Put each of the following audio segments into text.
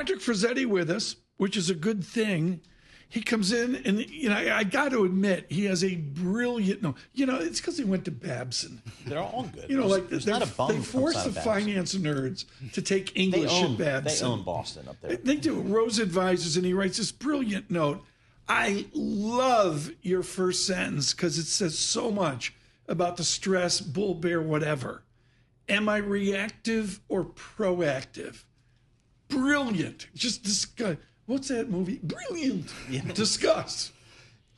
Patrick Fruzzetti with us, which is a good thing. He comes in, and I got to admit, he has a brilliant. No, it's because he went to Babson. They're all good. There's not a bum. They force the finance nerds to take English at Babson. They own Boston up there. They do. Rose Advisors, and he writes this brilliant note. I love your first sentence because it says so much about the stress, bull, bear, whatever. Am I reactive or proactive? Brilliant. Just this guy. What's that movie? Brilliant. Yeah. Discuss.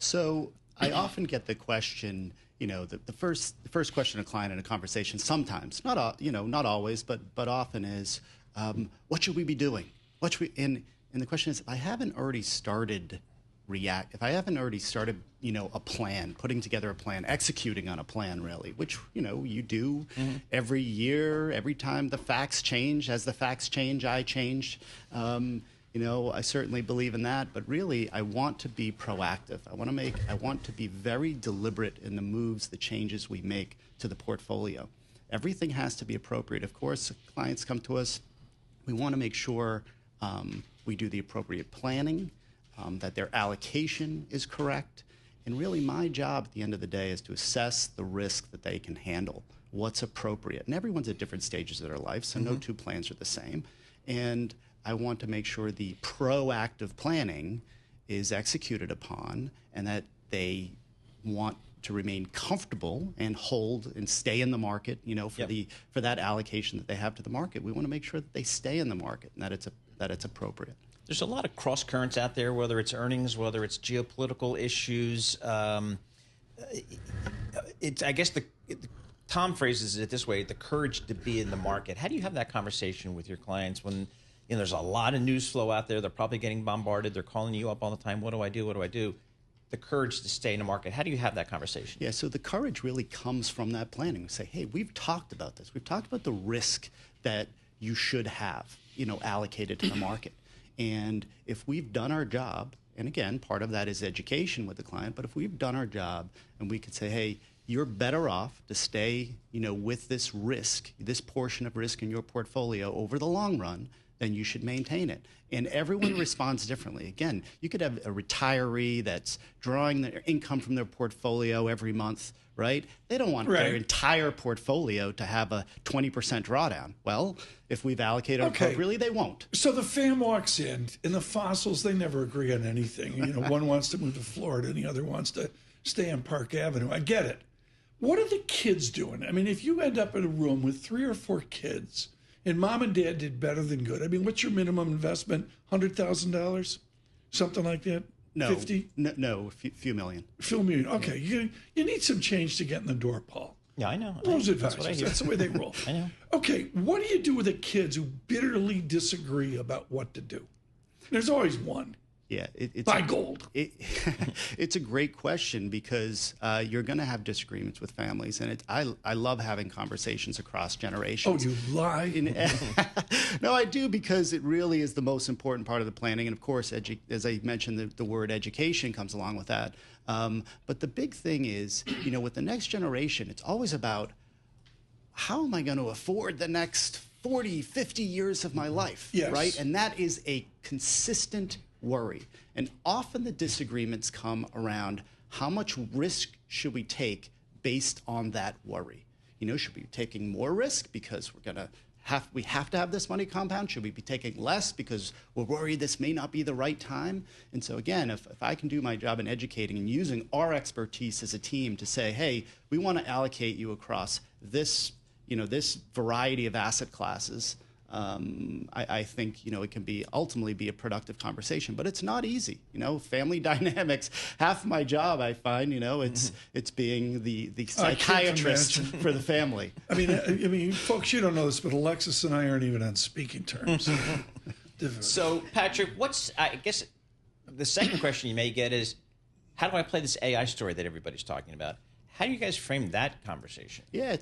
So I often get the question, the first question a client in a conversation sometimes, not always, but often is, what should we be doing? And the question is, if I haven't already started a plan, putting together a plan, executing on a plan, really, which, you do every year, every time the facts change. As the facts change, I change. I certainly believe in that, but really, I want to be proactive. I want to be very deliberate in the moves, the changes we make to the portfolio. Everything has to be appropriate. Of course, clients come to us. We want to make sure we do the appropriate planning, that their allocation is correct. And really, my job at the end of the day is to assess the risk that they can handle, what's appropriate. And everyone's at different stages of their life, so no two plans are the same. And I want to make sure the proactive planning is executed upon and that they want to remain comfortable and hold and stay in the market, for that allocation that they have to the market. We want to make sure that they stay in the market and that it's appropriate. There's a lot of cross currents out there, whether it's earnings, whether it's geopolitical issues. I guess Tom phrases it this way: the courage to be in the market. How do you have that conversation with your clients when there's a lot of news flow out there? They're probably getting bombarded. They're calling you up all the time. What do I do? What do I do? The courage to stay in the market. How do you have that conversation? Yeah, so the courage really comes from that planning. We say, hey, we've talked about this. We've talked about the risk that you should have, allocated to the market. And if we've done our job, and again, part of that is education with the client, but if we've done our job and we could say, hey, you're better off to stay, with this risk, this portion of risk in your portfolio over the long run, then you should maintain it. And everyone responds differently. Again, you could have a retiree that's drawing their income from their portfolio every month, right? They don't want their entire portfolio to have a 20% drawdown. Well, if we've allocated appropriately, they won't. So the fam walks in, and the fossils, they never agree on anything. One wants to move to Florida, and the other wants to stay on Park Avenue. I get it. What are the kids doing? I mean, if you end up in a room with 3 or 4 kids, and mom and dad did better than good. I mean, what's your minimum investment? $100,000? Something like that? No. 50? No, a few million. A few million. Okay. You need some change to get in the door, Paul. Yeah, I know. Rose Advisors. That's the way they roll. I know. Okay. What do you do with the kids who bitterly disagree about what to do? There's always one. Yeah, buy gold. It's a great question because you're going to have disagreements with families, and I love having conversations across generations. Oh, you lie? No, I do, because it really is the most important part of the planning, and of course, as I mentioned, the word education comes along with that. But the big thing is, with the next generation, it's always about how am I going to afford the next 40, 50 years of my life, right? And that is a consistent worry. And often the disagreements come around how much risk should we take based on that worry. Should we be taking more risk because we have to have this money compound? Should we be taking less because we're worried this may not be the right time? And so again, if I can do my job in educating and using our expertise as a team to say, hey, we want to allocate you across this, this variety of asset classes, I think it can ultimately be a productive conversation, but it's not easy. Family dynamics. Half my job, I find, it's being the psychiatrist for the family. I mean, folks, you don't know this, but Alexis and I aren't even on speaking terms. So, Patrick, I guess the second question you may get is, how do I play this AI story that everybody's talking about? How do you guys frame that conversation? Yeah,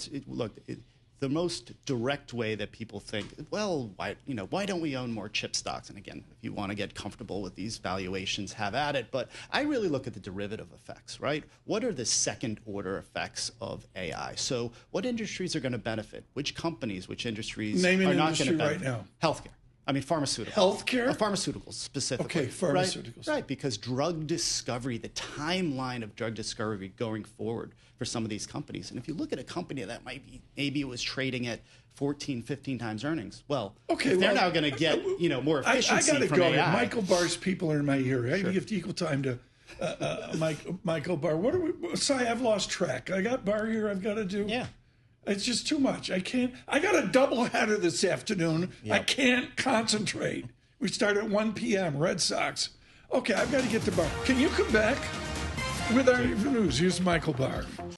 the most direct way that people think, well, why don't we own more chip stocks? And again, if you want to get comfortable with these valuations, have at it. But I really look at the derivative effects, right? What are the second order effects of AI? So what industries are going to benefit? Which companies, which industries Name an are not industry going to benefit? Right now. Healthcare. I mean, pharmaceuticals. Healthcare? Pharmaceuticals specifically. Okay, pharmaceuticals. Right, because drug discovery, the timeline of drug discovery going forward for some of these companies. And if you look at a company that maybe it was trading at 14, 15 times earnings. Well, if they're now going to get more efficiency I got to from go. AI. Michael Barr's people are in my ear. I give equal time to Michael Barr. What are we? Sorry, I've lost track. I got Barr here. I've got to do. Yeah. It's just too much. I can't. I got a double header this afternoon. Yep. I can't concentrate. We start at 1 p.m. Red Sox. Okay, I've got to get to Barr. Can you come back with our news? Here's Michael Barr.